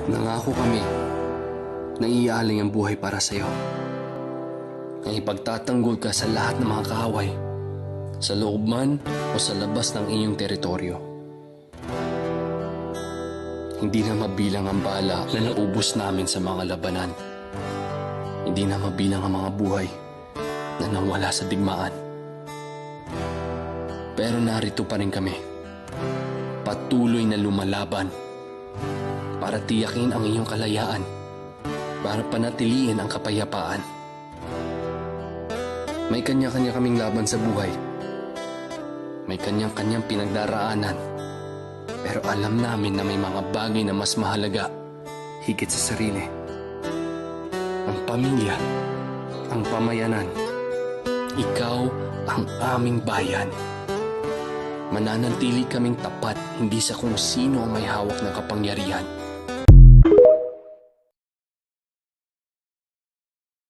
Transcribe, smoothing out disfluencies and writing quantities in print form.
Nangako kami na iaaling ang buhay para sa'yo. Na ipagtatanggol ka sa lahat ng mga kaaway, sa loob man o sa labas ng iyong teritoryo. Hindi na mabilang ang bala na naubos namin sa mga labanan. Hindi na mabilang ang mga buhay na nawala sa digmaan. Pero narito pa rin kami, patuloy na lumalaban para tiyakin ang iyong kalayaan, para panatiliin ang kapayapaan. May kanya-kanya kaming laban sa buhay. May kanyang-kanyang pinagdaraanan. Pero alam namin na may mga bagay na mas mahalaga higit sa sarili. Ang pamilya, ang pamayanan, ikaw ang aming bayan. Mananatili kaming tapat hindi sa kung sino ang may hawak ng kapangyarihan,